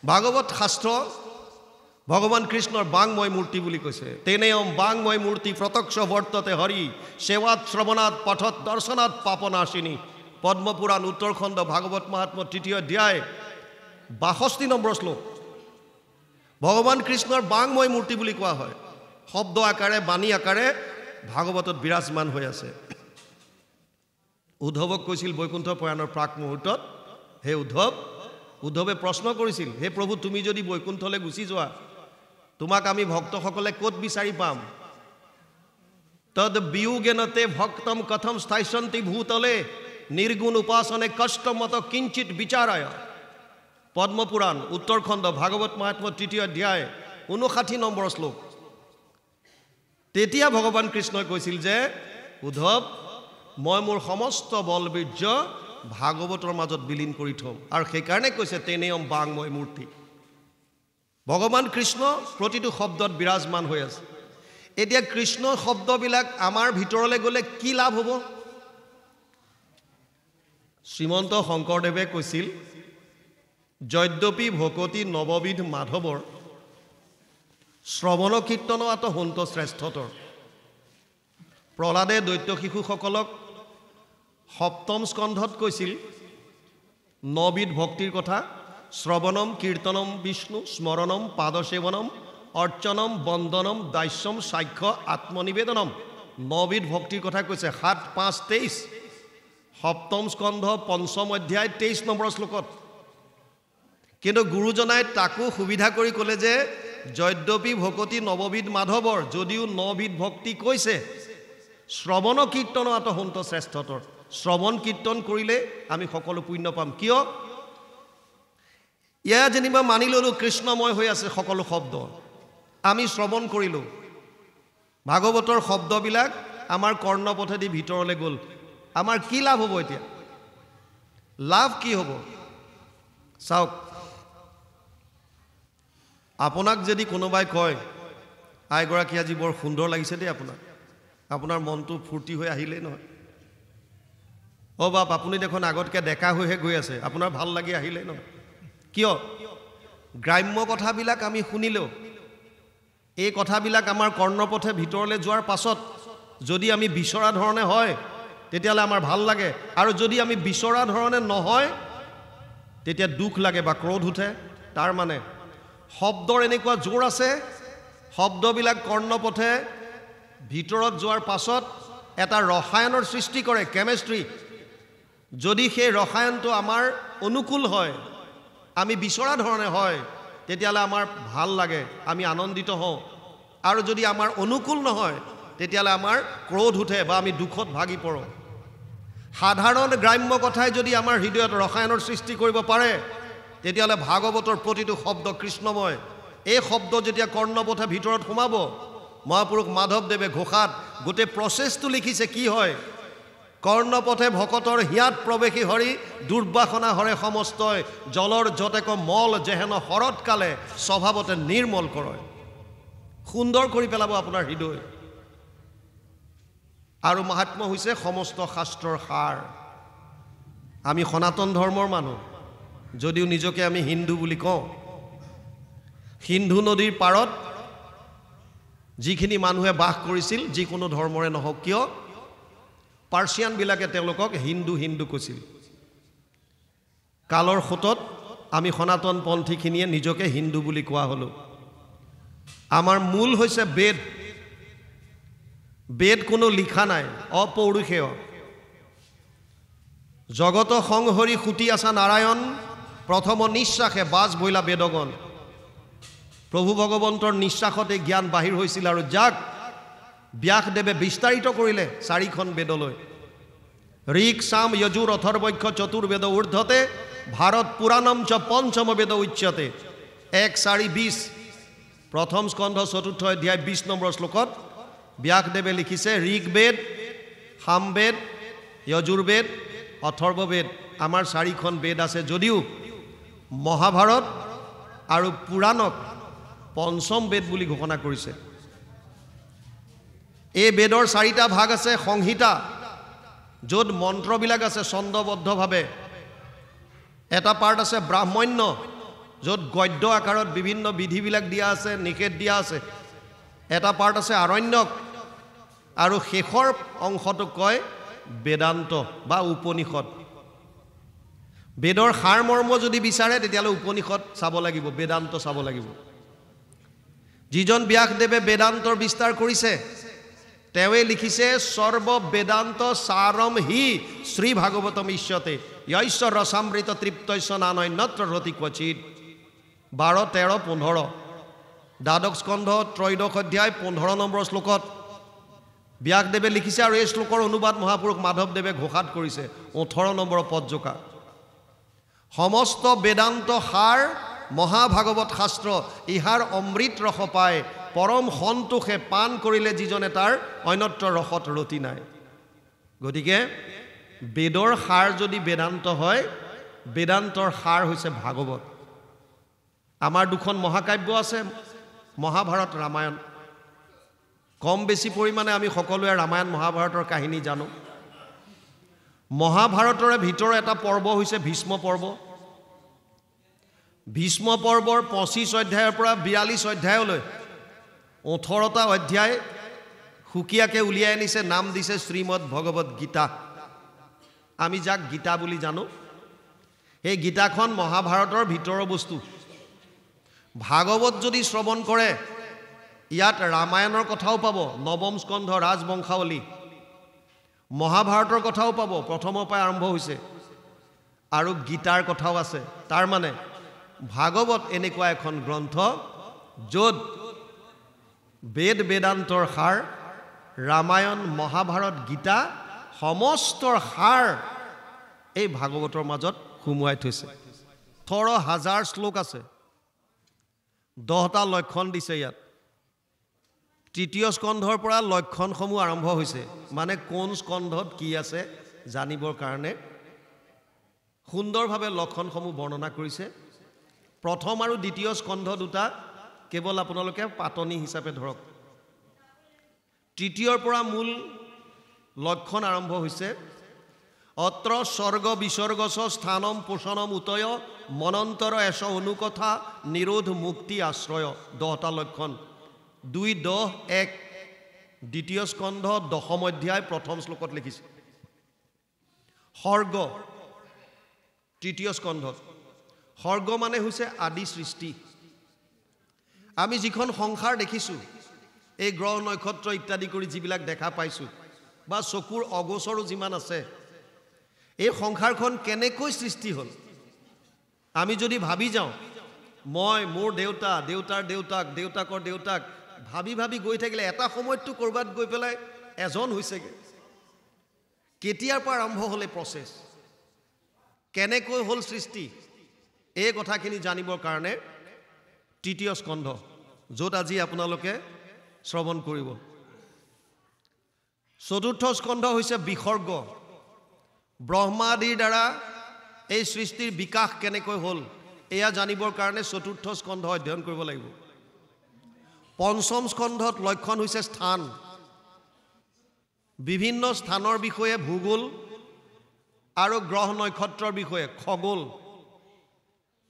ভাগৱত শাস্ত্ৰ ভগৱান কৃষ্ণৰ বাংময় মূৰ্তি বুলি কৈছে। তেনেয়ম বাংময় মূৰ্তি প্ৰত্যক্ষ বৰ্ততে হৰি সেৱাত শ্ৰৱণাত পথত দৰ্শনাত পাপনাশিনী। পদ্মপুৰাণ উত্তৰখণ্ড ভাগৱত মহাত্ম্য ৩য় অধ্যায় ৬২ নম্বৰ শ্লোক। ভগৱান কৃষ্ণৰ বাংময় মূৰ্তি বুলি কোৱা হয়। শব্দ আকাৰে বাণী আকাৰে ভাগৱতত বিৰাজমান হৈ আছে। উদ্ধৱক কৈছিল বৈকুণ্ঠ প্ৰয়াণৰ প্ৰাক মুহূৰ্তত, হে উদ্ধৱে প্ৰশ্ন কৰিছিল, হে প্ৰভু তুমি যদি বৈকুণ্ঠলৈ গুচি যোৱা তোমাক আমি ভক্তসকলে ক'ত বিচাৰি পাম? তদ বিয়োগেনতে ভক্তম কথম স্থায়সন্তি ভূতলে নিৰ্গুণ উপাসনে কষ্টমত কিঞ্চিত বিচাৰায়। পদ্মপুৰাণ উত্তৰখণ্ড ভাগৱত মহাত্ম্য ৩য় অধ্যায় ৫৯ নম্বৰ শ্লোক। তেতিয়া ভগৱান কৃষ্ণই কৈছিল যে উদ্ধৱ মই মোৰ সমস্ত বলবীৰ্য ভাগৱতৰ মাজত বিলীন কৰি থ'ম, আৰু সেইকাৰণে কৈছে তেনেয়ম বাংময় মূৰ্তি। ভগৱান কৃষ্ণ প্ৰতিটো শব্দত বিৰাজমান হৈ আছে। এতিয়া কৃষ্ণ শব্দবিলাক আমাৰ ভিতৰলৈ গ'লে কি লাভ হ'ব? শ্ৰীমন্ত শংকৰদেৱে কৈছিল যদ্যপি ভকতি নৱবিধ মাধৱৰ শ্ৰৱণ কীৰ্তন আত সন্ত শ্ৰেষ্ঠতৰ। প্ৰহ্লাদে দৈত্য শিশুসকলক সপ্তম স্কন্ধত কৈছিল ৯বিধ ভক্তিৰ কথা। শ্ৰৱণম কীৰ্তনম বিষ্ণু স্মৰণম পাদসেৱনম অৰ্চনম বন্দনম দাস্যম সাক্ষ্য আত্মনিবেদনম। ৯বিধ ভক্তিৰ কথা কৈছে ৭, ৫, ২৩ সপ্তম স্কন্ধ ৫ম অধ্যায় ২৩ নম্বৰ শ্লোকত। কিন্তু গুৰুজনাই তাকো সুবিধা কৰি ক'লে যে যদ্যপি ভকতি নৱবিধ মাধৱৰ, যদিও ৯বিধ ভক্তি কৈছে, শ্ৰৱণ কীৰ্তন আত সন্ত শ্ৰেষ্ঠতৰ। শ্ৰৱণ কীৰ্তন কৰিলে আমি সকলো পুণ্য পাম। কিয়? ইয়াত যেনিবা মানি ল'লোঁ কৃষ্ণময় হৈ আছে সকলো শব্দ, আমি শ্ৰৱণ কৰিলোঁ, ভাগৱতৰ শব্দবিলাক আমাৰ কৰ্ণপথেদি ভিতৰলৈ গ'ল, আমাৰ কি লাভ হ'ব? এতিয়া লাভ কি হ'ব? চাওক, আপোনাক যদি কোনোবাই কয় আইগৰাকী আজি বৰ সুন্দৰ লাগিছে দেই, আপোনাৰ মনটো ফূৰ্তি হৈ আহিলেই নহয়। অ' বাপ আপুনি দেখোন আগতকৈ ডেকা হৈহে গৈ আছে, আপোনাৰ ভাল লাগি আহিলেই নহয়। কিয়? গ্ৰাম্য কথাবিলাক আমি শুনিলেও এই কথাবিলাক আমাৰ কৰ্ণপথে ভিতৰলৈ যোৱাৰ পাছত যদি আমি বিচৰা ধৰণে হয় তেতিয়াহ'লে আমাৰ ভাল লাগে, আৰু যদি আমি বিচৰা ধৰণে নহয় তেতিয়া দুখ লাগে বা ক্ৰোধ উঠে। তাৰ মানে শব্দৰ এনেকুৱা জোৰ আছে, শব্দবিলাক কৰ্ণপথে ভিতৰত যোৱাৰ পাছত এটা ৰসায়নৰ সৃষ্টি কৰে, কেমেষ্ট্ৰি। যদি সেই ৰসায়নটো আমাৰ অনুকূল হয়, আমি বিচৰা ধৰণে হয়, তেতিয়াহ'লে আমাৰ ভাল লাগে, আমি আনন্দিত হওঁ। আৰু যদি আমাৰ অনুকূল নহয় তেতিয়াহ'লে আমাৰ ক্ৰোধ উঠে বা আমি দুখত ভাগি পৰোঁ। সাধাৰণ গ্ৰাম্য কথাই যদি আমাৰ হৃদয়ত ৰসায়নৰ সৃষ্টি কৰিব পাৰে তেতিয়াহ'লে ভাগৱতৰ প্ৰতিটো শব্দ কৃষ্ণময়। এই শব্দ যেতিয়া কৰ্ণপথে ভিতৰত সোমাব, মহাপুৰুষ মাধৱদেৱে ঘোষাত গোটেই প্ৰচেছটো লিখিছে। কি হয়? কৰ্ণপথে ভকতৰ হিয়াত প্ৰৱেশী হৰি দুৰ্বাসনা হৰে সমস্তই জলৰ যতেক মল যেহেন শৰৎকালে স্বভাৱতে নিৰ্মল কৰে। সুন্দৰ কৰি পেলাব আপোনাৰ হৃদয়। আৰু মাহাত্ম্য হৈছে সমস্ত শাস্ত্ৰৰ সাৰ। আমি সনাতন ধৰ্মৰ মানুহ, যদিও নিজকে আমি হিন্দু বুলি কওঁ। সিন্ধু নদীৰ পাৰত যিখিনি মানুহে বাস কৰিছিল, যিকোনো ধৰ্মৰে নহওক কিয়, পাৰ্চিয়ানবিলাকে তেওঁলোকক হিন্দু হিন্দু কৈছিল। কালৰ সোঁতত আমি সনাতন পন্থীখিনিয়ে নিজকে হিন্দু বুলি কোৱা হ'লোঁ। আমাৰ মূল হৈছে বেদ। বেদ কোনো লিখা নাই, অপৌৰুষেয়। জগত সংহৰি সুতি আছা নাৰায়ণ প্ৰথম নিশ্বাসে বাজ বইলা বেদগণ। প্ৰভু ভগৱন্তৰ নিশ্বাসতে জ্ঞান বাহিৰ হৈছিল, আৰু যাক ব্যাসদেৱে বিস্তাৰিত কৰিলে 4খন বেদলৈ। ঋক সাম যজুৰ অথৰ্বক্ষ চতুৰ্বেদ ঊৰ্ধতে ভাৰত পুৰাণম চ পঞ্চম বেদ উচ্যতে। 1:4:20 প্ৰথম স্কন্ধ 4ৰ্থ অধ্যায় 20 নম্বৰ শ্লোকত ব্যাসদেৱে লিখিছে ঋকবেদ, সামবেদ, যজুৰ্বেদ, অথৰ্ববেদ। আমাৰ 4খন বেদ আছে, যদিও মহাভাৰত আৰু পুৰাণক পঞ্চম বেদ বুলি ঘোষণা কৰিছে। এই বেদৰ 4টা ভাগ আছে। সংহিতা, য'ত মন্ত্ৰবিলাক আছে ছন্দবদ্ধভাৱে। এটা পাৰ্ট আছে ব্ৰাহ্মণ্য, য'ত গদ্য আকাৰত বিভিন্ন বিধিবিলাক দিয়া আছে, নিষেধ দিয়া আছে। এটা পাৰ্ট আছে আৰণ্যক, আৰু শেষৰ অংশটোক কয় বেদান্ত বা উপনিষদ। বেদৰ সাৰ মৰ্ম যদি বিচাৰে তেতিয়াহ'লে উপনিষদ চাব লাগিব, বেদান্ত চাব লাগিব। যিজন ব্যাসদেৱে বেদান্তৰ বিস্তাৰ কৰিছে তেওঁৱে লিখিছে সৰ্ব বেদান্ত সাৰম হি শ্ৰী ভাগৱতম ইষ্যতে য়ৈশ্বৰ ৰসামৃত তৃপ্তস্য নানন্যত্ৰ ৰতি ক্বচিৎ। 12, 13, 15 দ্বাদশ স্কন্ধ ত্ৰয়োদশ অধ্যায় 15 নম্বৰ শ্লোকত ব্যাসদেৱে লিখিছে, আৰু এই শ্লোকৰ অনুবাদ মহাপুৰুষ মাধৱদেৱে ঘোষাত কৰিছে 18 নম্বৰ পদজোকা। সমস্ত বেদান্ত সাৰ মহাভাগৱত শাস্ত্ৰ, ইহাৰ অমৃত ৰস পায়, পৰম সন্তোষে পান কৰিলে যিজনে তাৰ অন্যত্ৰ ৰসত ৰতি নাই। গতিকে বেদৰ সাৰ যদি বেদান্ত হয়, বেদান্তৰ সাৰ হৈছে ভাগৱত। আমাৰ দুখন মহাকাব্য আছে, মহাভাৰত, ৰামায়ণ। কম বেছি পৰিমাণে আমি সকলোৱে ৰামায়ণ মহাভাৰতৰ কাহিনী জানো। মহাভাৰতৰে ভিতৰৰ এটা পৰ্ব হৈছে ভীষ্ম পৰ্ব। ভীষ্ম পৰ্বৰ 25 অধ্যায়ৰ পৰা 42 অধ্যায়লৈ 18টা অধ্যায় সুকীয়াকৈ উলিয়াই আনিছে, নাম দিছে শ্ৰীমদ ভগৱত গীতা। আমি যাক গীতা বুলি জানো, সেই গীতাখন মহাভাৰতৰ ভিতৰৰ বস্তু। ভাগৱত যদি শ্ৰৱণ কৰে ইয়াত ৰামায়ণৰ কথাও পাব, নৱম স্কন্ধ ৰাজবংশাৱলী। মহাভাৰতৰ কথাও পাব, প্ৰথমৰ পৰাই আৰম্ভ হৈছে, আৰু গীতাৰ কথাও আছে। তাৰ মানে ভাগৱত এনেকুৱা এখন গ্ৰন্থ য'ত বেদ বেদান্তৰ সাৰ, ৰামায়ণ মহাভাৰত গীতা সমস্তৰ সাৰ এই ভাগৱতৰ মাজত সুমুৱাই থৈছে। 18,000 শ্লোক আছে, 10টা লক্ষণ দিছে ইয়াত। তৃতীয় স্কন্ধৰ পৰা লক্ষণসমূহ আৰম্ভ হৈছে, মানে কোন স্কন্ধত কি আছে জানিবৰ কাৰণে সুন্দৰভাৱে লক্ষণসমূহ বৰ্ণনা কৰিছে। প্ৰথম আৰু দ্বিতীয় স্কন্ধ দুটা কেৱল আপোনালোকে পাতনি হিচাপে ধৰক। তৃতীয়ৰ পৰা মূল লক্ষণ আৰম্ভ হৈছে, অত্ৰ স্বৰ্গ বিসৰ্গছ স্থানম পোষণম উতয় মনন্তৰ এশ অনুকথা নিৰোধ মুক্তি আশ্ৰয়। 10টা লক্ষণ, 2, 10, 1 দ্বিতীয় স্কন্ধ 10ম অধ্যায় প্ৰথম শ্লোকত লিখিছে। সৰ্গ তৃতীয় স্কন্ধত, সৰ্গ মানে হৈছে আদি সৃষ্টি। আমি যিখন সংসাৰ দেখিছোঁ, এই গ্ৰহ নক্ষত্ৰ ইত্যাদি কৰি যিবিলাক দেখা পাইছোঁ বা চকুৰ অগোচৰো যিমান আছে, এই সংসাৰখন কেনেকৈ সৃষ্টি হ'ল আমি যদি ভাবি যাওঁ, মই মোৰ দেউতা, দেউতাৰ দেউতাক, দেউতাকৰ দেউতাক ভাবি ভাবি গৈ থাকিলে এটা সময়ততো ক'ৰবাত গৈ পেলাই এজন হৈছেগৈ। কেতিয়াৰ পৰা আৰম্ভ হ'ল এই প্ৰচেছ, কেনেকৈ হ'ল সৃষ্টি, এই কথাখিনি জানিবৰ কাৰণে তৃতীয় স্কন্ধ, য'ত আজি আপোনালোকে শ্ৰৱণ কৰিব। চতুৰ্থ স্কন্ধ হৈছে বিসৰ্গ। ব্ৰহ্মাদিৰ দ্বাৰা এই সৃষ্টিৰ বিকাশ কেনেকৈ হ'ল এয়া জানিবৰ কাৰণে চতুৰ্থ স্কন্ধ অধ্যয়ন কৰিব লাগিব। পঞ্চম স্কন্ধত লক্ষণ হৈছে স্থান। বিভিন্ন স্থানৰ বিষয়ে ভূগোল আৰু গ্ৰহ নক্ষত্ৰৰ বিষয়ে খগোল,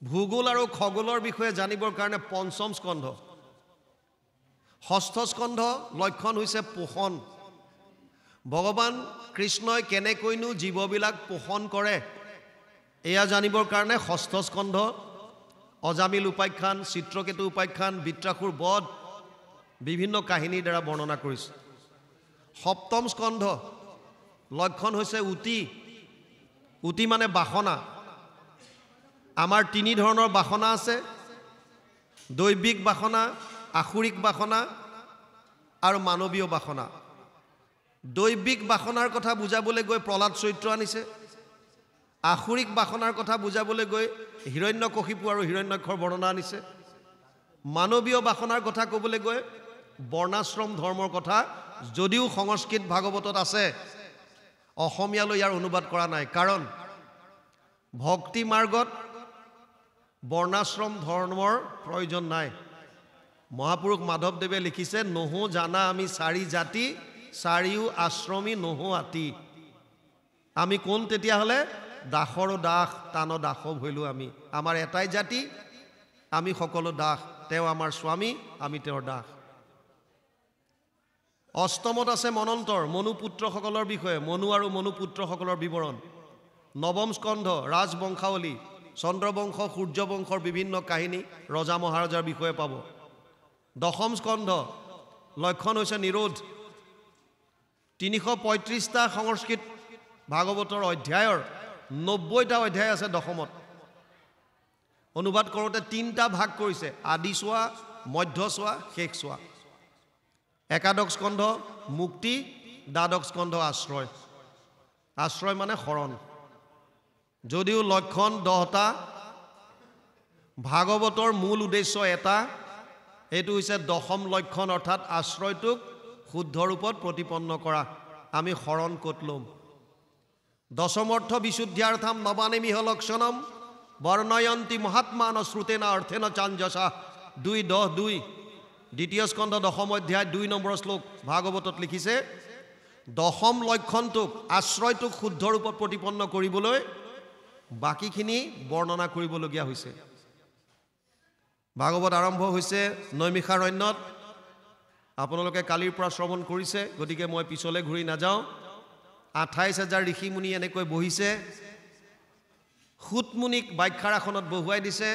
ভূগোল আৰু খগোলৰ বিষয়ে জানিবৰ কাৰণে পঞ্চম স্কন্ধ। ষষ্ঠ স্কন্ধ লক্ষণ হৈছে পোষণ। ভগৱান কৃষ্ণই কেনেকৈনো জীৱবিলাক পোষণ কৰে এয়া জানিবৰ কাৰণে ষষ্ঠ স্কন্ধ। অজামিল উপাখ্যান, চিত্ৰকেতু উপাখ্যান, বৃত্ৰাসুৰ বধ বিভিন্ন কাহিনীৰ দ্বাৰা বৰ্ণনা কৰিছে। সপ্তম স্কন্ধ লক্ষণ হৈছে উতি। উতি মানে বাসনা। আমাৰ 3 ধৰণৰ বাসনা আছে, দৈবিক বাসনা, আসুৰিক বাসনা আৰু মানৱীয় বাসনা। দৈবিক বাসনাৰ কথা বুজাবলৈ গৈ প্ৰহ্লাদ চৰিত্ৰ আনিছে। আসুৰিক বাসনাৰ কথা বুজাবলৈ গৈ হিৰণ্যকশিপু আৰু হিৰণ্যাক্ষৰ বৰ্ণনা আনিছে। মানৱীয় বাসনাৰ কথা ক'বলৈ গৈ বৰ্ণাশ্ৰম ধৰ্মৰ কথা, যদিও সংস্কৃত ভাগৱতত আছে, অসমীয়ালৈ ইয়াৰ অনুবাদ কৰা নাই। কাৰণ ভক্তি মাৰ্গত বৰ্ণাশ্ৰম ধৰ্মৰ প্ৰয়োজন নাই। মহাপুৰুষ মাধৱদেৱে লিখিছে, নহো জানা আমি 4 জাতি, 4ও আশ্ৰমী নহো আতি। আমি কোন তেতিয়াহ'লে? দাসৰো দাস, টান দাসৱ হৈলোঁ আমি। আমাৰ এটাই জাতি, আমি সকলো দাস, তেওঁ আমাৰ স্বামী, আমি তেওঁৰ দাস। অষ্টমত আছে মনন্তৰ, মনুপুত্ৰসকলৰ বিষয়ে, মনু আৰু মনুপুত্ৰসকলৰ বিৱৰণ। নৱম স্কন্ধ ৰাজবংশাৱলী, চন্দ্ৰবংশ সূৰ্যবংশৰ বিভিন্ন কাহিনী, ৰজা মহাৰজাৰ বিষয়ে পাব। দশম স্কন্ধ লক্ষণ হৈছে নিৰোধ। 335টা সংস্কৃত ভাগৱতৰ অধ্যায়ৰ 90টা অধ্যায় আছে দশমত। অনুবাদ কৰোঁতে 3টা ভাগ কৰিছে, আদি চোৱা, মধ্য চোৱা, শেষ চোৱা। একাদশ স্কন্ধ মুক্তি, দ্বাদশ স্কন্ধ আশ্ৰয়। আশ্ৰয় মানে শৰণ। যদিও লক্ষণ 10টা, ভাগৱতৰ মূল উদ্দেশ্য এটা, এইটো হৈছে দশম লক্ষণ, অৰ্থাৎ আশ্ৰয়টোক শুদ্ধ ৰূপত প্ৰতিপন্ন কৰা। আমি শৰণ ক'ত ল'ম? দশমৰ্থ বিশুদ্ধ্যাৰ্থম নবানিমিহ লক্ষণম বৰ্ণয়ন্তী মহাত্মান শ্ৰুতেনা অৰ্থেন চাঞ্জসা। 2:10-2 দ্বিতীয় স্কন্ধ দশম অধ্যায় 2 নম্বৰ শ্লোক ভাগৱতত লিখিছে, দশম লক্ষণটোক, আশ্ৰয়টোক শুদ্ধ ৰূপত প্ৰতিপন্ন কৰিবলৈ বাকীখিনি বৰ্ণনা কৰিবলগীয়া হৈছে। ভাগৱত আৰম্ভ হৈছে নৈমিষাৰণ্যত। আপোনালোকে কালিৰ পৰা শ্ৰৱণ কৰিছে, গতিকে মই পিছলৈ ঘূৰি নাযাওঁ। 28,000 ঋষি মুনি এনেকৈ বহিছে। সুতমুনিক ব্যাখ্যাৰ আসনত বহুৱাই দিছে।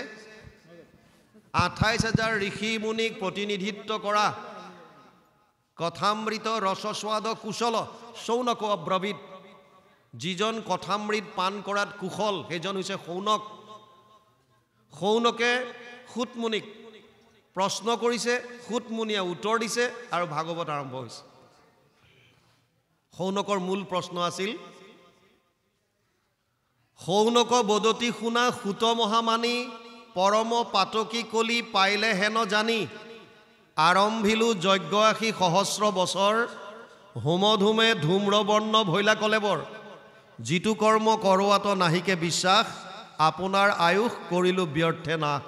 28,000 ঋষি মুনিক প্ৰতিনিধিত্ব কৰা কথামৃত ৰসস্বাদ কুশল শৌনক অব্ৰবীত। যিজন কথামৃত পান কৰাত কুশল সেইজন হৈছে শৌনক। শৌনকে সুতমুনিক প্ৰশ্ন কৰিছে, সুতমুনিয়ে উত্তৰ দিছে আৰু ভাগৱত আৰম্ভ হৈছে। শৌনকৰ মূল প্ৰশ্ন আছিল, শৌনক বদতি শুনা সুত মহামানী পৰম পাতকী কলি পাইলে হেন জানি আৰম্ভিলো যজ্ঞ আশী সহস্ৰ বছৰ হোমধূমে ধূম্ৰবৰ্ণ ভৈলা কলেবৰ যিটো কৰ্ম কৰোৱাত নাহিকে বিশ্বাস আপোনাৰ আয়ুস কৰিলো ব্যৰ্থে নাশ।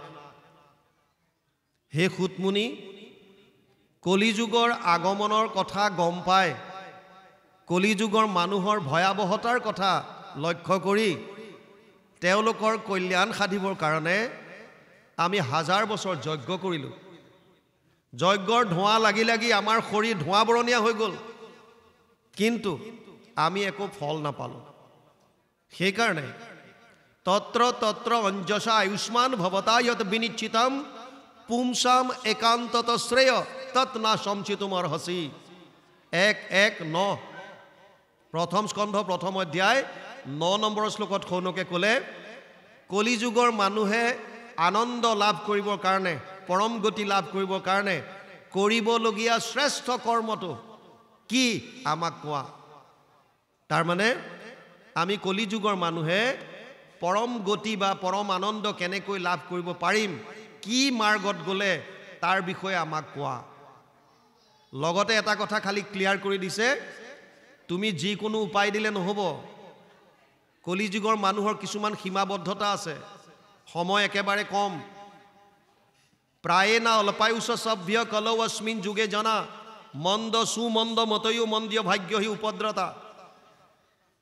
হে সুতমুনি, কলিযুগৰ আগমনৰ কথা গম পায়, কলিযুগৰ মানুহৰ ভয়াৱহতাৰ কথা লক্ষ্য কৰি তেওঁলোকৰ কল্যাণ সাধিবৰ কাৰণে আমি 1000 বছৰ যজ্ঞ কৰিলোঁ। যজ্ঞৰ ধোঁৱা লাগি লাগি আমাৰ শৰীৰ ধোঁৱা বৰণীয়া হৈ গ'ল, কিন্তু আমি একো ফল নাপালোঁ। সেইকাৰণে তত্ৰ তত্ৰ অঞ্জসা আয়ুষ্মান ভৱতা যত বিনিশ্চিতম পুংসাম একান্তত শ্ৰেয় তৎ না সমচিতুম অৰ্হসি। 1:1-9 প্ৰথম স্কন্ধ প্ৰথম অধ্যায় 9 নম্বৰ শ্লোকত শৌনকে ক'লে, কলিযুগৰ মানুহে আনন্দ লাভ কৰিবৰ কাৰণে, পৰম গতি লাভ কৰিবৰ কাৰণে কৰিবলগীয়া শ্ৰেষ্ঠ কৰ্মটো কি আমাক কোৱা। তাৰমানে আমি কলিযুগৰ মানুহে পৰম গতি বা পৰম আনন্দ কেনেকৈ লাভ কৰিব পাৰিম, কি মাৰ্গত গ'লে তাৰ বিষয়ে আমাক কোৱা। লগতে এটা কথা খালি ক্লিয়াৰ কৰি দিছে, তুমি যিকোনো উপায় দিলে নহ'ব। কলিযুগৰ মানুহৰ কিছুমান সীমাবদ্ধতা আছে, সময় একেবাৰে কম। প্ৰায়ে না অল্পায়ুষ সভ্য কলৌ অস্মিন যুগে জনা মন্দ সুমন্দ মতয়ো মন্দিয় ভাগ্যহী উপদ্ৰতা।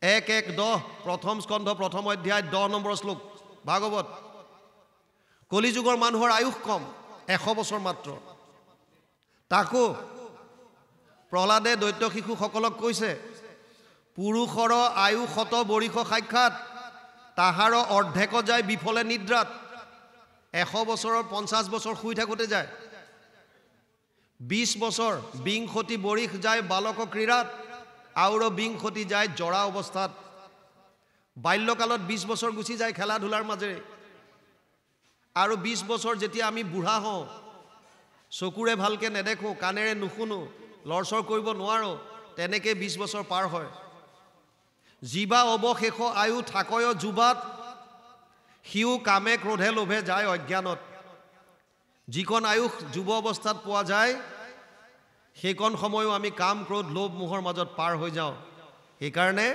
1:1-10 প্ৰথম স্কন্ধ প্ৰথম অধ্যায় 10 নম্বৰ শ্লোক ভাগৱত। কলিযুগৰ মানুহৰ আয়ুস কম, 100 বছৰ মাত্ৰ। তাকো প্ৰহ্লাদে দৈত্য শিশুসকলক কৈছে, পুৰুষৰ আয়ু 100 বৰিষ সাক্ষাৎ তাহাৰ অৰ্ধেক যায় বিফলে নিদ্ৰাত। 100 বছৰৰ 50 বছৰ শুই থাকোঁতে যায়। 20 বছৰ বিংশতি বৰিষ যায় বালক ক্ৰীড়াত, আৰু বিংশতি যায় জৰা অৱস্থাত। বাল্যকালত 20 বছৰ গুচি যায় খেলা ধূলাৰ মাজেৰে, আৰু 20 বছৰ যেতিয়া আমি বুঢ়া হওঁ, চকুৰে ভালকৈ নেদেখোঁ, কাণেৰে নুশুনো, লৰচৰ কৰিব নোৱাৰোঁ, তেনেকৈ 20 বছৰ পাৰ হয়। জীৱা অৱশেষ আয়ু থাকয় যুৱাত সিও কামে ক্ৰোধে লোভে যায় অজ্ঞানত। যিকণ আয়ুস যুৱ অৱস্থাত পোৱা যায়, সেইকণ সময়ো আমি কাম ক্ৰোধ লোভ মোহৰ মাজত পাৰ হৈ যাওঁ। সেইকাৰণে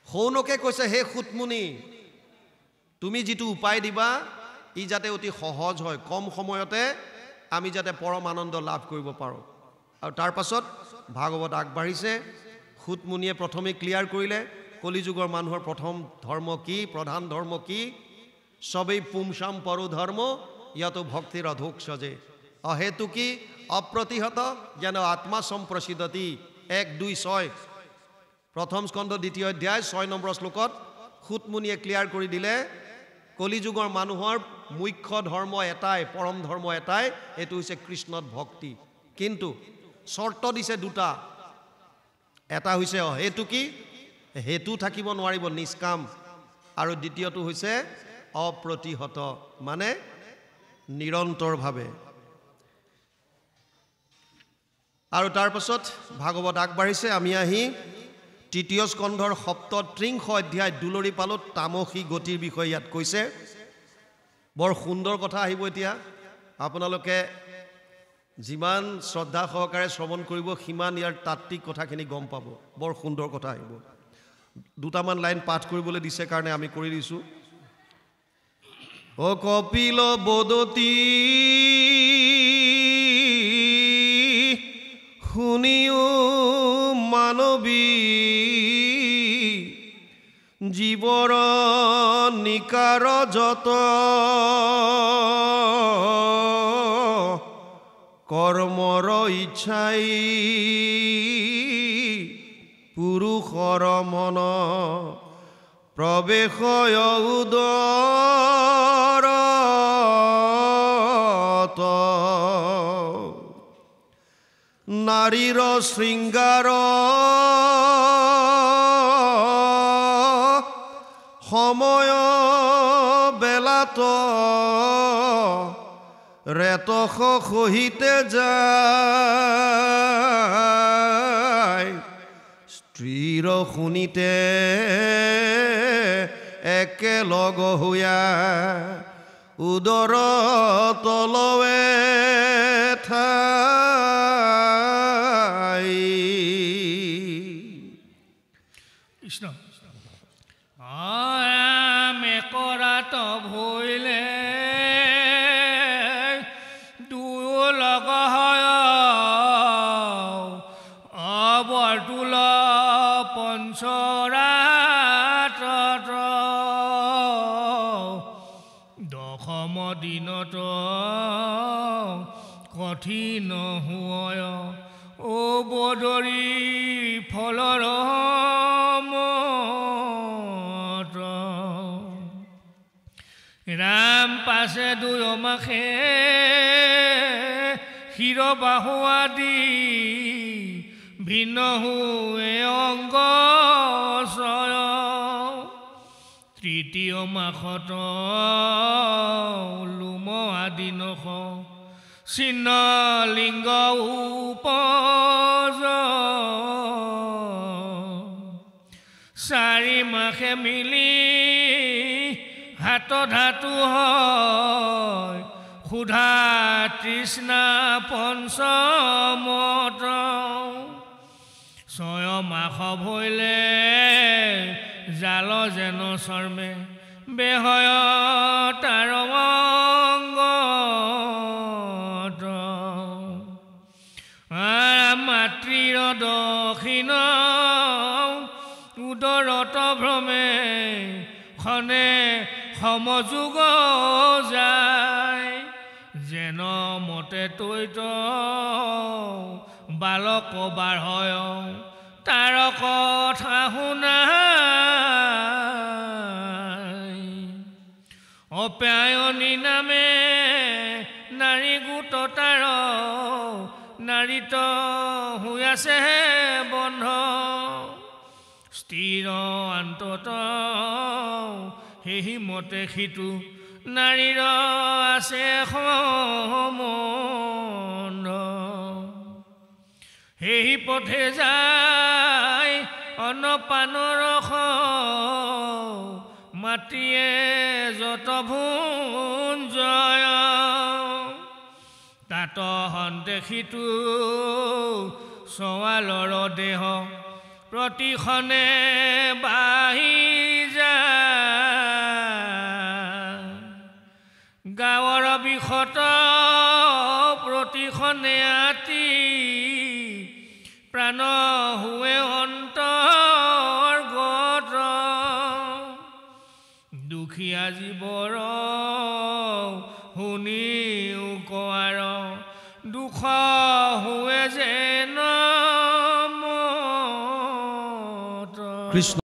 শৌনকে কৈছে, হে সুতমুনি, তুমি যিটো উপায় দিবা ই যাতে অতি সহজ হয়, কম সময়তে আমি যাতে পৰম আনন্দ লাভ কৰিব পাৰোঁ। আৰু তাৰ পাছত ভাগৱত আগবাঢ়িছে। সুতমুনিয়ে প্ৰথমে ক্লিয়াৰ কৰিলে কলিযুগৰ মানুহৰ প্ৰথম ধৰ্ম কি, প্ৰধান ধৰ্ম কি। সবেই পুংসাম পৰো ধৰ্ম ইয়াতো ভক্তিৰ অধোক্ষজে অহেতুকি অপ্ৰতিহত যেন আত্মা সম্প্ৰসিদতি 1-2-6 প্ৰথম স্কন্ধ 2য় অধ্যায় 6 নম্বৰ শ্লোকত খুতমুনিয়ে ক্লিয়াৰ কৰি দিলে কলিযুগৰ মানুহৰ মুখ্য ধৰ্ম এটাই পৰম ধৰ্ম এটাই এটো হৈছে কৃষ্ণত ভক্তি কিন্তু শৰ্ত দিছে দুটা এটা হৈছে অহেতুকি হেতু থাকিব নোৱাৰিব নিষ্কাম আৰু দ্বিতীয়টো হৈছে অপ্ৰতিহত মানে নিৰন্তৰভাৱে আৰু তাৰ পাছত ভাগৱত আগবাঢ়িছে আমি আহি তৃতীয় স্কন্ধৰ 37 অধ্যায় দুলৰি পালো তামসী গতিৰ বিষয়ে ইয়াত কৈছে বৰ সুন্দৰ কথা আহিব এতিয়া আপোনালোকে যিমান শ্ৰদ্ধা সহকাৰে শ্ৰৱণ কৰিব সিমান ইয়াৰ তাত্ত্বিক কথাখিনি গম পাব বৰ সুন্দৰ কথা আহিব দুটামান লাইন পাঠ কৰিবলৈ দিছে কাৰণে আমি কৰি দিছো ও কপিল বদতি শুনিও মানবী জীৱৰ নিকাৰ যত কৰ্মৰ ইচ্ছাই পুৰুষৰ মন প্ৰৱেশয় উদৰত নাৰীৰ শৃংগাৰ সময় বেলাত ৰেতস সহিতে যায় স্ত্ৰীৰ শুনিতে একেলগ হোয়া উদৰ তলৱে ঠাই কৃষ্ণ মেকৰাত ভৈলে দুয়ো লগ হয় অবৰ্তুল পঞ্চৰাত দশম দিনত কঠিন হয় ও বদৰি ফলৰ ৰাম পাছে দুয়মাখে শিৰ বাহু আদি ভিন্ন হুৱে অংগ তৃতীয় মাসত লোম আদি নখ চিহ্ন লিংগ উপজ চাৰি মাখে মিলি হাত ধাতু হয় ক্ষুধা তৃষ্ণা পঞ্চমত ছয় মাস ভৈলে জাল যেন চৰ্মে বেহয় তাৰ অংগত মাতৃৰ দক্ষিণ উদৰত ভ্ৰমে খনে সমযোগ যায় যেন মতে তৈত বালক বাৰ হয় তাৰ কথা শুনা অপ্যায়নী নামে নাৰী গোট তাৰ নাৰীত হৈ আছে বন্ধ স্থিৰ অন্তত সেই মতে সিটো নাৰীৰ আছে সম্বন্ধ সেই পথে যায় অন্নপানৰ মাতৃয়ে যত ভুঞ্জয় তাত হন্তে সিটো চোৱালৰ দেহ প্ৰতিখনে বাহি যায় গাঁৱৰ বিষত প্ৰতিখনে আতি প্ৰাণ হুৱে অন্তৰ্গত দুখীয়া জীৱৰ শুনিও কোৱাৰ দুখ हुए যেন মত কৃষ্ণ